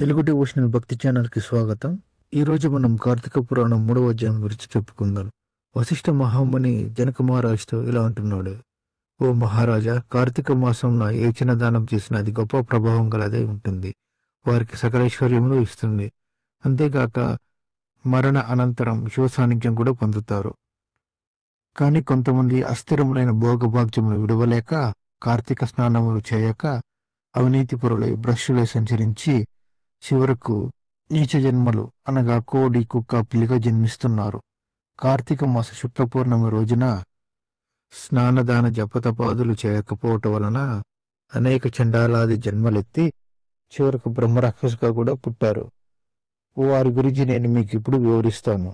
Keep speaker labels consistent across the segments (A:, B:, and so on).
A: Telugu devotional భక్తి ఛానల్కి స్వాగతం. ఈరోజు మనం కార్తీక పురాణం 3వ అధ్యాయం గురించి చెప్పుకుందాం. వశిష్ఠ మహాముని జనక మహారాజుతో ఇలా అంటున్నాడు: ఓ మహారాజా, కార్తీక మాసంలో ఏ చిన్న దానం చేసినా అది గొప్ప ప్రభావం గలదే ఉంటుంది. వారికి సకలైశ్వర్యములు ఇస్తుంది. అంతేగాక మరణ అనంతరం శివ సాన్నిధ్యం కూడా పొందుతారు. కానీ కొంతమంది అస్థిరములైన భోగభాగ్యములు విడవలేక, కార్తీక స్నానములు చేయక, అవినీతి పరులై భ్రష్టులై సంచరించి చివరకు నీచ జన్మలు అనగా కోడి, కుక్క, పిల్లిగా జన్మిస్తున్నారు. కార్తీక మాస శుక్ల పౌర్ణమి రోజున స్నానదాన జపతపాదులు చేయకపోవటం వలన అనేక చండాలాది జన్మలెత్తి చివరకు బ్రహ్మరాక్షసుగా కూడా పుట్టారు. వారి గురించి నేను మీకు ఇప్పుడు వివరిస్తాను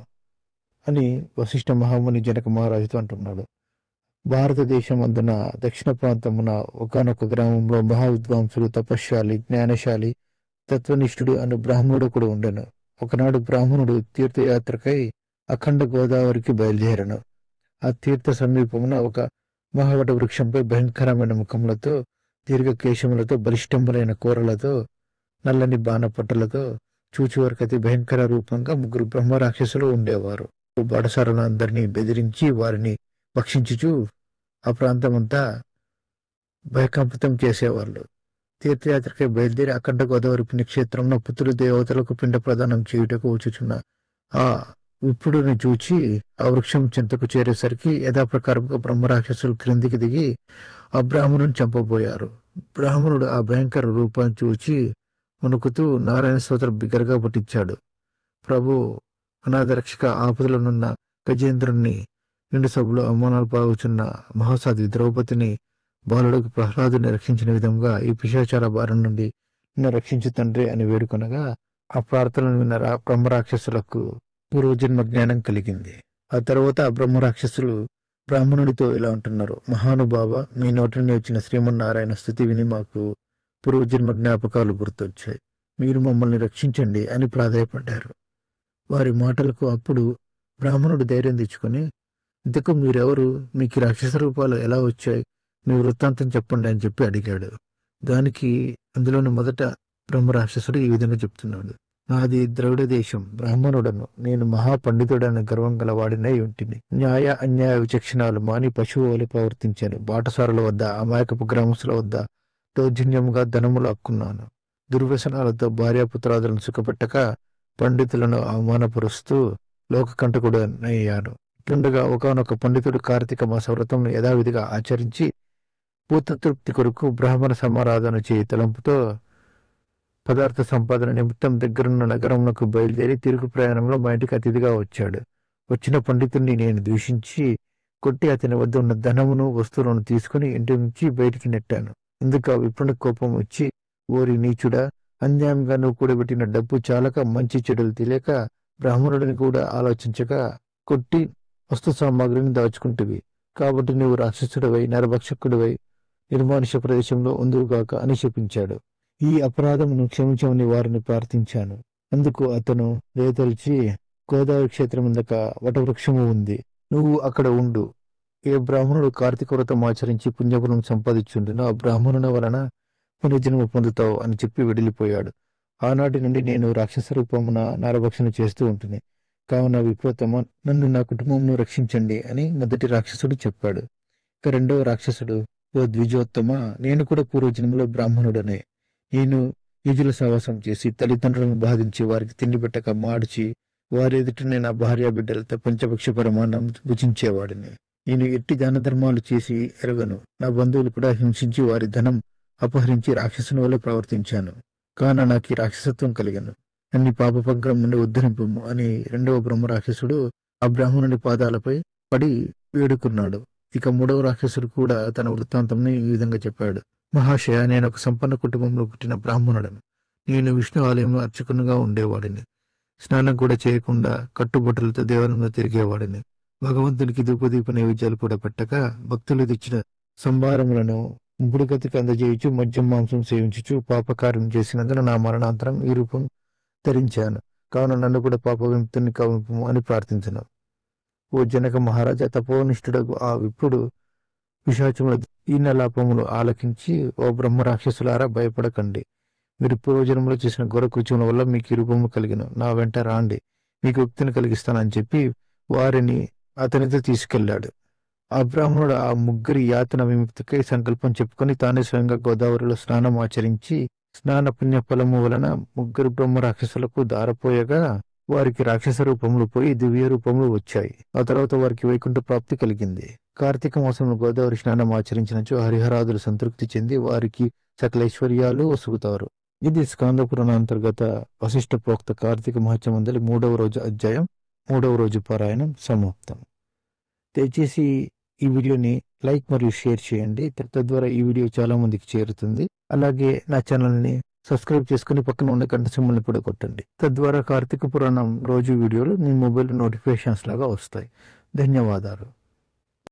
A: అని వశిష్ఠ మహాముని జనక మహారాజుతో అంటున్నాడు. భారతదేశం అందున దక్షిణ ప్రాంతమున ఒకానొక గ్రామంలో మహా విద్వాంసుడు, తపశ్శాలి, జ్ఞానశాలి, తత్వనిష్ఠుడు అను బ్రాహ్మణుడు కూడా ఉండెను. ఒకనాడు బ్రాహ్మణుడు తీర్థయాత్రకై అఖండ గోదావరికి బయలుదేరను. ఆ తీర్థ సమీపమున ఒక మహావట వృక్షంపై భయంకరమైన ముఖములతో, దీర్ఘకేశములతో, బలిష్టములైన కూరలతో, నల్లని బాణపట్టులతో, చూచువరకు అతి భయంకర రూపంగా 3 బ్రహ్మరాక్షసులు ఉండేవారు. బాటసారులందరినీ బెదిరించి వారిని భక్షించుచు ఆ ప్రాంతమంతా భయకంపితం చేసేవాళ్ళు. తీర్థయాత్రకై బయలుదేరి అఖండ గోదావరి పుణ్యక్షేత్రంలో పుత్రులు దేవతలకు పిండ ప్రదానం చేయుటకు వచ్చుచున్న ఆ విప్రుడిని చూచి ఆ వృక్షం చెంతకు చేరేసరికి యథాప్రకారంగా బ్రహ్మరాక్షసులు క్రిందికి దిగి ఆ బ్రాహ్మణుని చంపబోయారు. బ్రాహ్మణుడు ఆ భయంకర రూపాన్ని చూచి వణుకుతూ నారాయణ స్తోత్రం బిగ్గరగా పఠించాడు. ప్రభు, అనాథరక్షక, ఆపదలనున్న గజేంద్రుణ్ణి, నిండు సభలో అవమానాలు పాగుచున్న మహాసాధ్వి ద్రౌపదిని, బాలుడికి ప్రహ్లాదుని రక్షించిన విధంగా ఈ పిశాచాల బారి నుండి నిన్ను రక్షించు తండ్రి అని వేడుకొనగా ఆ ప్రార్థనలు విన్న బ్రహ్మరాక్షసులకు పూర్వజన్మ జ్ఞానం కలిగింది. ఆ తర్వాత ఆ బ్రహ్మరాక్షసులు బ్రాహ్మణుడితో ఇలా అంటున్నారు: మహానుభావ, మీ నోటి నుండి వచ్చిన శ్రీమన్నారాయణ స్థుతి విని మాకు పూర్వజన్మ జ్ఞాపకాలు గుర్తొచ్చాయి. మీరు మమ్మల్ని రక్షించండి అని ప్రాధాయపడ్డారు. వారి మాటలకు అప్పుడు బ్రాహ్మణుడు ధైర్యం తెచ్చుకొని, ఇంతకు మీరెవరు? మీకు రాక్షస రూపాలు ఎలా వచ్చాయి? మీ వృత్తాంతం చెప్పండి అని చెప్పి అడిగాడు. దానికి అందులోని మొదట బ్రహ్మరాక్షసుడు ఈ విధంగా చెప్తున్నాడు: నాది ద్రవిడ దేశం, బ్రాహ్మణుడను. నేను మహాపండితుడని గర్వం గల వాడినై ఉంటిని. న్యాయ అన్యాయ విచక్షణాలు మాని పశువు వలె ప్రవర్తించాను. బాటసారుల వద్ద, అమాయకపు గ్రామస్తుల వద్ద దౌర్జన్యంగా ధనములు హక్కున్నాను. దుర్వ్యసనాలతో భార్యాపుత్రాదులను సుఖపెట్టక పండితులను అవమానపరుస్తూ లోకకంటకుడనయ్యాను. ఇట్లుండగా ఒకనొక పండితుడు కార్తీక మాస వ్రతంను యథావిధిగా ఆచరించి పూతతృప్తి కొరకు బ్రాహ్మణ సమారాధన చేయి తలంపుతో పదార్థ సంపాదన నిమిత్తం దగ్గరున్న నగరంలోకి బయలుదేరి తిరుగు ప్రయాణంలో మా ఇంటికి అతిథిగా వచ్చాడు. వచ్చిన పండితుడిని నేను దూషించి కొట్టి అతని వద్ద ఉన్న ధనమును, వస్తువులను తీసుకుని ఇంటి నుంచి బయటికి నెట్టాను. ఇందుకు ఆ విప్రునికి కోపం వచ్చి, ఓరి నీచుడా, అన్యాయంగా నువ్వు కూడబెట్టిన డబ్బు చాలక మంచి చెడులు తెలియక బ్రాహ్మణుడిని కూడా ఆలోచించక కొట్టి వస్తు సామాగ్రిని దాచుకుంటువి. కాబట్టి నువ్వు రాక్షసుడివై, నరభక్షకుడివై నిర్మానుష్య ప్రదేశంలో ఉందువుగాక అని శపించాడు. ఈ అపరాధమును క్షమించమని వారిని ప్రార్థించాను. అందుకు అతను దయతలిచి, గోదావరి క్షేత్రం ముందక వటవృక్షము ఉంది, నువ్వు అక్కడ ఉండు. ఏ బ్రాహ్మణుడు కార్తీక వ్రతం ఆచరించి పుణ్యఫలం సంపాదించుండునో ఆ బ్రాహ్మణుని వలన పునర్జన్మ పొందుతావు అని చెప్పి వెడిలిపోయాడు. ఆనాటి నుండి నేను రాక్షస రూపమున నరభక్షణ చేస్తూ ఉంటుంది. కావున విప్రోత్తమ, నన్ను, నా కుటుంబంను రక్షించండి అని మొదటి రాక్షసుడు చెప్పాడు. ఇక రెండవ రాక్షసుడు, ఓ ద్విజోత్తమ, నేను కూడా పూర్వజన్మలో బ్రాహ్మణుడనే. నేను యుజుల సహవాసం చేసి తల్లిదండ్రులను బాధించి వారికి తిండి పెట్టక మాడిచి వారి ఎదుటనే నా భార్య బిడ్డలతో పంచపక్ష పరమాన్నం భుజించేవాడిని. నేను ఎట్టి దాన ధర్మాలు చేసి ఎరగను. నా బంధువులు కూడా హింసించి వారి ధనం అపహరించి రాక్షసుని వల్ల ప్రవర్తించాను. కాన నాకు ఈ రాక్షసత్వం కలిగను. అన్ని పాపపగ్రం నుండి ఉద్ధరింపము అని రెండవ బ్రహ్మరాక్షసుడు ఆ బ్రాహ్మణుని పాదాలపై పడి వేడుకున్నాడు. ఇక మూడవ రాక్షసుడు కూడా తన వృత్తాంతంని ఈ విధంగా చెప్పాడు: మహాశయ, నేను ఒక సంపన్న కుటుంబంలో పుట్టిన బ్రాహ్మణుడను. నేను విష్ణు ఆలయంలో అర్చకునిగా ఉండేవాడిని. స్నానం కూడా చేయకుండా కట్టుబట్టలతో దేవాలయంలో తిరిగేవాడిని. భగవంతునికి ధూపదీప నైవేద్యాలు కూడా పెట్టక భక్తులు తెచ్చిన సంభారములను బుడిగతికి అందజేయచ్చు, మద్యం మాంసం సేవించుచు పాపకార్యం చేసినందున నా మరణాంతరం ఈ రూపం ధరించాను. కావున నన్ను కూడా పాప విముక్తుని కవింపము అని ప్రార్థించను. ఓ జనక మహారాజా, తపోనిష్ఠుడకు ఆ విప్రుడు పిశాచముల ఈనలాపములు ఆలకించి, ఓ బ్రహ్మరాక్షసులారా, భయపడకండి. మీరు పూర్వజన్మలో చేసిన ఘోర కృత్యముల వల్ల మీకు ఈ రూపము కలిగిన నా వెంట రాండి, మీకు యుక్తిని కలిగిస్తానని చెప్పి వారిని అతనితో తీసుకెళ్లాడు. ఆ బ్రాహ్మణుడు ఆ ముగ్గురి యాతన విముక్తికై సంకల్పం చెప్పుకొని తానే స్వయంగా గోదావరిలో స్నానం ఆచరించి స్నాన పుణ్య ఫలము వలన ముగ్గురు బ్రహ్మ రాక్షసులకు దారపోయగా వారికి రాక్షస రూపములు పోయి దివ్య రూపములు వచ్చాయి. ఆ తర్వాత వారికి వైకుంఠ ప్రాప్తి కలిగింది. కార్తీక మాసంలో గోదావరి స్నానం ఆచరించినచో హరిహరాదులు సంతృప్తి చెంది వారికి సకల ఐశ్వర్యాలు వసుగుతారు. ఇది స్కాంద పురాణ అంతర్గత వశిష్ఠ ప్రోక్త కార్తీక మహత్యమందలి 3వ రోజు అధ్యాయం 3వ రోజు పారాయణం సమాప్తం. దయచేసి ఈ వీడియోని లైక్ మరియు షేర్ చేయండి. తద్వారా ఈ వీడియో చాలా మందికి చేరుతుంది. అలాగే నా ఛానల్ని సబ్స్క్రైబ్ చేసుకుని పక్కన ఉన్న గంట సింబల్ని కూడా కొట్టండి. తద్వారా కార్తీక పురాణం రోజు వీడియోలు మీ మొబైల్ నోటిఫికేషన్స్ లాగా వస్తాయి. ధన్యవాదాలు.